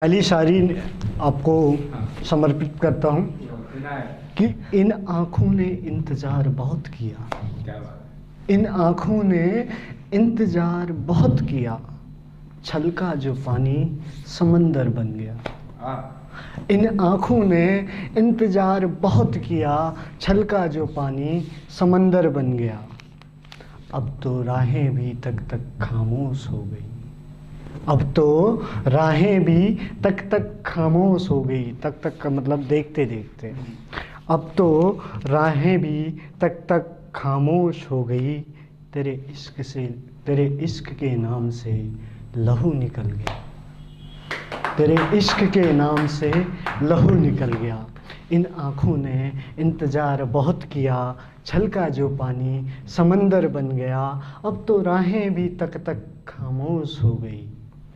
पहली शायरी आपको समर्पित करता हूँ कि इन आँखों ने इंतज़ार बहुत किया, इन आँखों ने इंतज़ार बहुत किया, छलका जो पानी समंदर बन गया। इन आँखों ने इंतज़ार बहुत किया, छलका जो पानी समंदर बन गया। अब तो राहें भी तक तक खामोश हो गई, अब तो राहें भी तक तक खामोश हो गई। तक तक का मतलब देखते देखते। अब तो राहें भी तक तक खामोश हो गई। तेरे इश्क से, तेरे इश्क के नाम से लहू निकल गया, तेरे इश्क के नाम से लहू निकल गया। इन आँखों ने इंतज़ार बहुत किया, छलका जो पानी समंदर बन गया। अब तो राहें भी तक तक खामोश हो गई,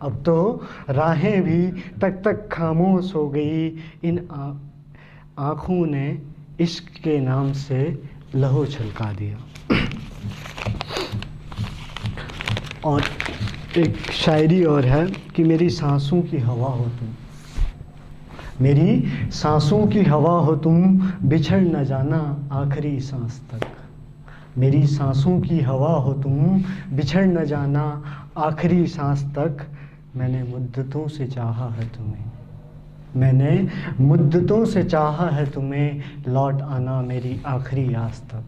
अब तो राहें भी तक तक खामोश हो गई। इन आँखों ने इश्क के नाम से लहू छलका दिया। और एक शायरी और है कि मेरी सांसों की हवा हो तुम, मेरी सांसों की हवा हो तुम, बिछड़ न जाना आखिरी सांस तक। मेरी सांसों की हवा हो तुम, बिछड़ न जाना आखिरी सांस तक। मैंने मुद्दतों से चाहा है तुम्हें, मैंने मुद्दतों से चाहा है तुम्हें, लौट आना मेरी आखिरी आस तक।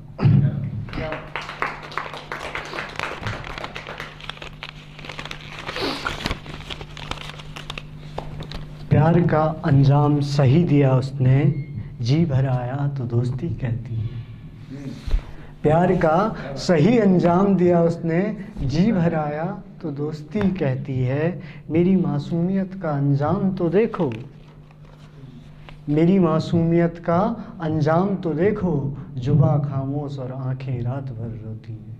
प्यार का अंजाम सही दिया उसने, जी भर आया तो दोस्ती कहती है। प्यार का सही अंजाम दिया उसने, जी भर आया तो दोस्ती कहती है। मेरी मासूमियत का अंजाम तो देखो, मेरी मासूमियत का अंजाम तो देखो, जुबा खामोश और आंखें रात भर रोती हैं।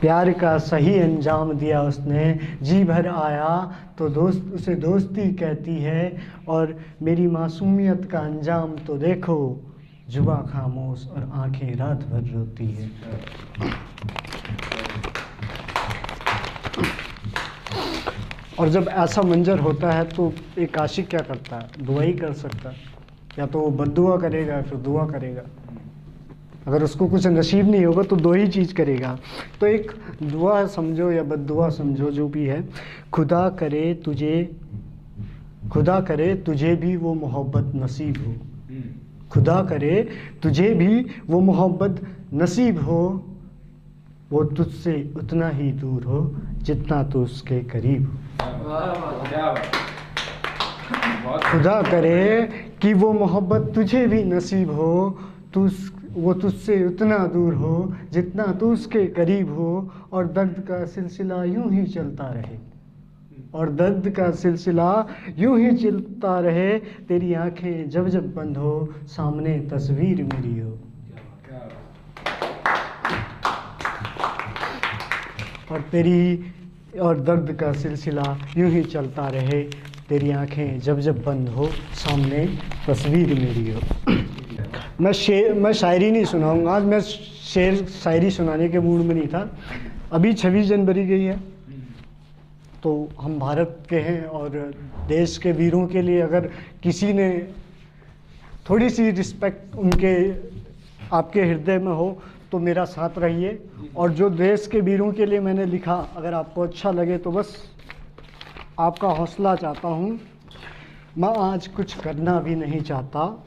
प्यार का सही अंजाम दिया उसने, जी भर आया तो उसे दोस्ती कहती है। और मेरी मासूमियत का अंजाम तो देखो, जुबा खामोश और आंखें रात भर रोती है। और जब ऐसा मंजर होता है तो एक आशिक क्या करता है? दुआ ही कर सकता है, या तो वो बद्दुआ करेगा फिर दुआ करेगा। अगर उसको कुछ नसीब नहीं होगा तो दो ही चीज़ करेगा। तो एक दुआ समझो या बद्दुआ समझो, जो भी है, खुदा करे तुझे भी वो मोहब्बत नसीब हो, खुदा करे तुझे भी वो मोहब्बत नसीब हो, वो तुझसे उतना ही दूर हो जितना तू उसके करीब हो। खुदा करे कि वो मोहब्बत तुझे भी नसीब हो, वो तुझसे उतना दूर हो जितना तू उसके करीब हो। और दर्द का सिलसिला यूं ही चलता रहे, और दर्द का सिलसिला यूं ही चलता रहे। तेरी आंखें जब जब बंद हो, सामने तस्वीर मेरी हो। और दर्द का सिलसिला यूं ही चलता रहे, तेरी आंखें जब जब बंद हो, सामने तस्वीर मेरी हो। मैं शायरी नहीं सुनाऊंगा आज, मैं शायरी सुनाने के मूड में नहीं था। अभी 26 जनवरी गई है, तो हम भारत के हैं और देश के वीरों के लिए अगर किसी ने थोड़ी सी रिस्पेक्ट उनके आपके हृदय में हो तो मेरा साथ रहिए। और जो देश के वीरों के लिए मैंने लिखा, अगर आपको अच्छा लगे तो बस आपका हौसला चाहता हूँ। मैं आज कुछ करना भी नहीं चाहता,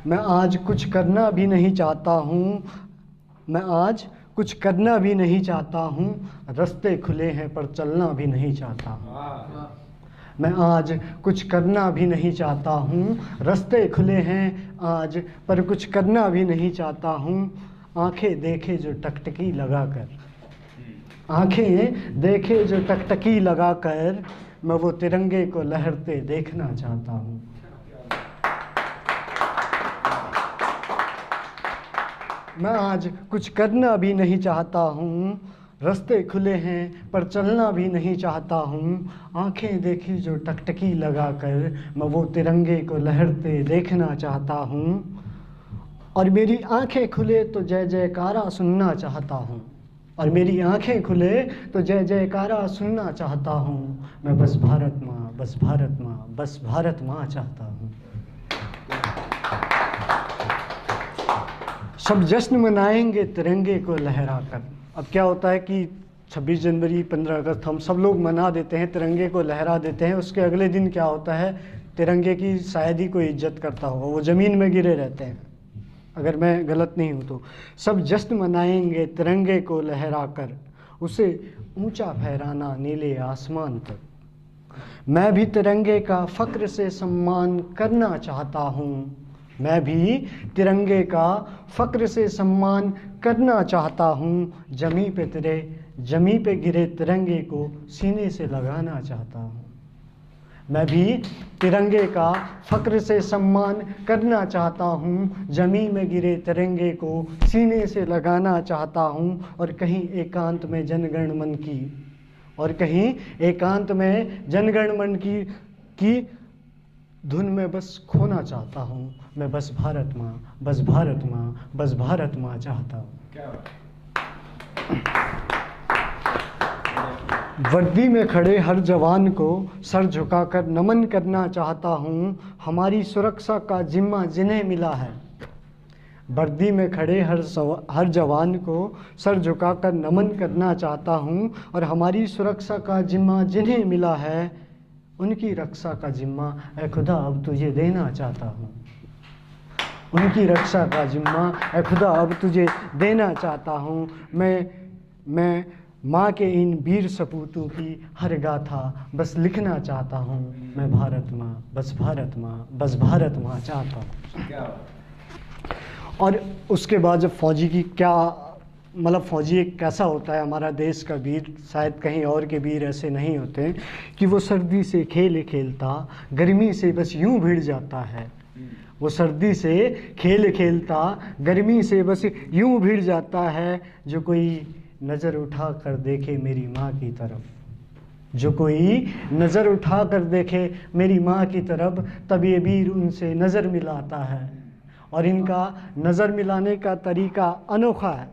मैं आज कुछ करना भी नहीं चाहता हूँ, मैं आज कुछ करना भी नहीं चाहता हूँ, रास्ते खुले हैं पर चलना भी नहीं चाहता। मैं आज कुछ करना भी नहीं चाहता हूँ, रास्ते खुले हैं आज पर कुछ करना भी नहीं चाहता हूँ। आंखें देखे जो टकटकी लगाकर, आंखें देखे जो टकटकी लगाकर, मैं वो तिरंगे को लहरते देखना चाहता हूँ। मैं आज कुछ करना भी नहीं चाहता हूँ, रास्ते खुले हैं पर चलना भी नहीं चाहता हूँ। आंखें देखी जो टकटकी लगाकर, मैं वो तिरंगे को लहरते देखना चाहता हूँ। और मेरी आंखें खुले तो जय जयकारा सुनना चाहता हूँ, और मेरी आंखें खुले तो जय जयकारा सुनना चाहता हूँ। मैं बस भारत माँ, बस भारत माँ, बस भारत माँ चाहता हूँ। सब जश्न मनाएंगे तिरंगे को लहराकर। अब क्या होता है कि 26 जनवरी 15 अगस्त हम सब लोग मना देते हैं, तिरंगे को लहरा देते हैं। उसके अगले दिन क्या होता है, तिरंगे की शायद ही कोई इज्जत करता होगा, वो ज़मीन में गिरे रहते हैं, अगर मैं गलत नहीं हूँ तो। सब जश्न मनाएंगे तिरंगे को लहराकर, उसे ऊंचा फहराना नीले आसमान तक। मैं भी तिरंगे का फ़ख्र से सम्मान करना चाहता हूँ। मैं भी तिरंगे का फ़ख्र से सम्मान करना चाहता हूँ। जमी पे गिरे तिरंगे को सीने से लगाना चाहता हूँ। मैं भी तिरंगे का फ़ख्र से सम्मान करना चाहता हूँ। जमी में गिरे तिरंगे को सीने से लगाना चाहता हूँ। और कहीं एकांत में जनगण मन की धुन में बस खोना चाहता हूँ। मैं बस भारत माँ, बस भारत माँ, बस भारत माँ चाहता हूँ। वर्दी में खड़े हर जवान को सर झुकाकर नमन करना चाहता हूँ। हमारी सुरक्षा का जिम्मा जिन्हें मिला है। वर्दी में खड़े हर जवान को सर झुकाकर नमन करना चाहता हूँ। और हमारी सुरक्षा का जिम्मा जिन्हें मिला है, उनकी रक्षा का जिम्मा ऐ खुदा अब तुझे देना चाहता हूँ। उनकी रक्षा का जिम्मा ऐ खुदा अब तुझे देना चाहता हूँ। मैं माँ के इन वीर सपूतों की हर गाथा बस लिखना चाहता हूँ। मैं भारत माँ, बस भारत माँ, बस भारत माँ चाहता हूँ। और उसके बाद जब फौजी की क्या मतलब, फौजी एक कैसा होता है, हमारा देश का वीर, शायद कहीं और के वीर ऐसे नहीं होते कि वो सर्दी से खेल खेलता गर्मी से बस यूं भिड़ जाता है। वो सर्दी से खेल खेलता गर्मी से बस यूं भिड़ जाता है। जो कोई नज़र उठा कर देखे मेरी माँ की तरफ, जो कोई नज़र उठा कर देखे मेरी माँ की तरफ, तब ये वीर उनसे नज़र मिलाता है। और इनका नज़र मिलाने का तरीका अनोखा है,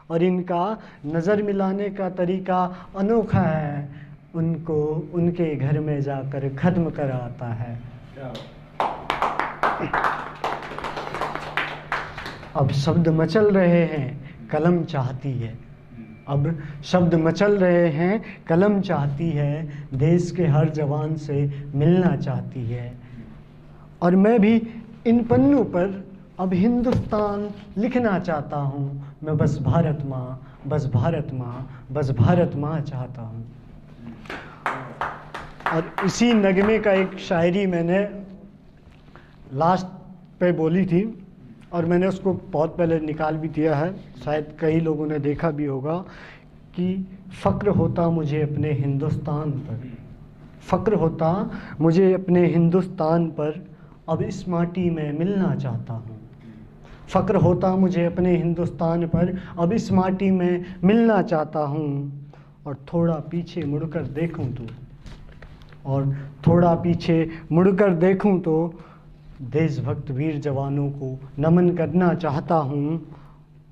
और इनका नज़र मिलाने का तरीका अनोखा है। उनको उनके घर में जाकर ख़त्म कर आता है। अब शब्द मचल रहे हैं कलम चाहती है। अब शब्द मचल रहे हैं कलम चाहती है। देश के हर जवान से मिलना चाहती है। और मैं भी इन पन्नों पर अब हिंदुस्तान लिखना चाहता हूँ। मैं बस भारत माँ, बस भारत माँ, बस भारत माँ चाहता हूँ। और इसी नगमे का एक शायरी मैंने लास्ट पे बोली थी, और मैंने उसको बहुत पहले निकाल भी दिया है, शायद कई लोगों ने देखा भी होगा, कि फ़ख्र होता मुझे अपने हिंदुस्तान पर, फ़ख्र होता मुझे अपने हिंदुस्तान पर, अब इस माटी में मिलना चाहता हूँ। फ़ख्र होता मुझे अपने हिंदुस्तान पर, अब इस माटी में मिलना चाहता हूँ। और थोड़ा पीछे मुड़कर देखूँ तो, और थोड़ा पीछे मुड़कर देखूँ तो देशभक्त वीर जवानों को नमन करना चाहता हूँ।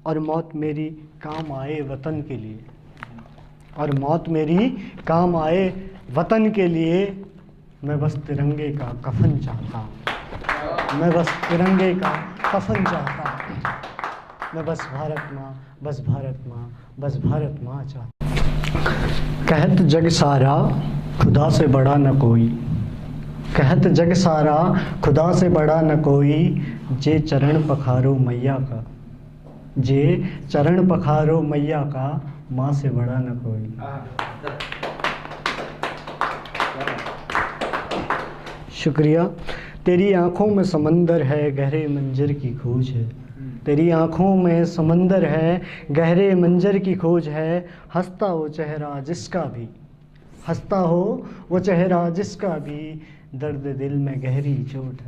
और मौत मेरी काम आए वतन के लिए, और मौत मेरी काम आए वतन के लिए, मैं बस तिरंगे का कफन चाहता हूँ। मैं बस तिरंगे का कफन चाहता हूँ। मैं बस भारत माँ, बस भारत माँ, बस भारत माँ चाहता हूँ। कहत जग सारा खुदा से बड़ा न कोई, कहत जग सारा खुदा से बड़ा न कोई, जे चरण पखारो मैया का, जे चरण पखारो मैया का, माँ से बड़ा न कोई। शुक्रिया। तेरी आँखों में समंदर है गहरे मंजर की खोज है। तेरी आँखों में समंदर है गहरे मंजर की खोज है। हंसता वो चेहरा जिसका भी, हंसता हो वो चेहरा जिसका भी, दर्द दिल में गहरी चोट है।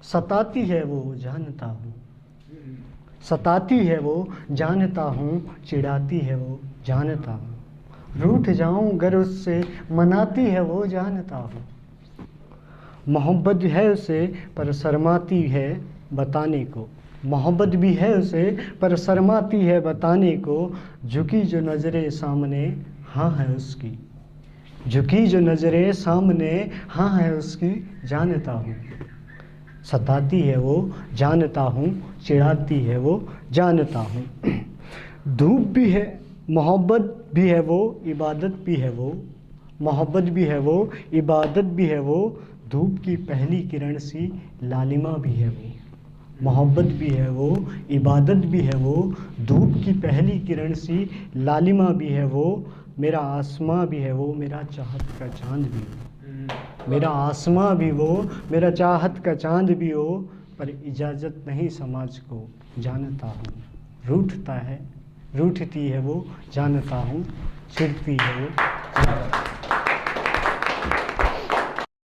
सताती है वो जानता हूँ, सताती है वो जानता हूँ, चिढ़ाती है वो जानता हूँ, रूठ जाऊं गर उससे मनाती है वो जानता हूँ। मोहब्बत है उसे पर शर्माती है, बताने को, मोहब्बत भी है उसे पर शर्माती है बताने को, झुकी जो नज़रें सामने हाँ है उसकी, झुकी जो नज़रें सामने हाँ है उसकी, जानता हूँ सताती है वो जानता हूँ, चिढ़ाती है वो जानता हूँ। धूप भी है मोहब्बत भी है वो, इबादत भी है वो, मोहब्बत भी है वो, इबादत भी है वो, धूप की पहली किरण सी लालिमा भी है वो, मोहब्बत भी है वो, इबादत भी है वो, धूप की पहली किरण सी लालिमा भी है वो, मेरा आसमां भी है वो, मेरा चाहत का चांद भी हो, मेरा आसमां भी वो, मेरा चाहत का चांद भी हो, पर इजाज़त नहीं समाज को जानता हूँ, रूठता है रूठती है वो जानता हूँ, चिढ़ती है वो।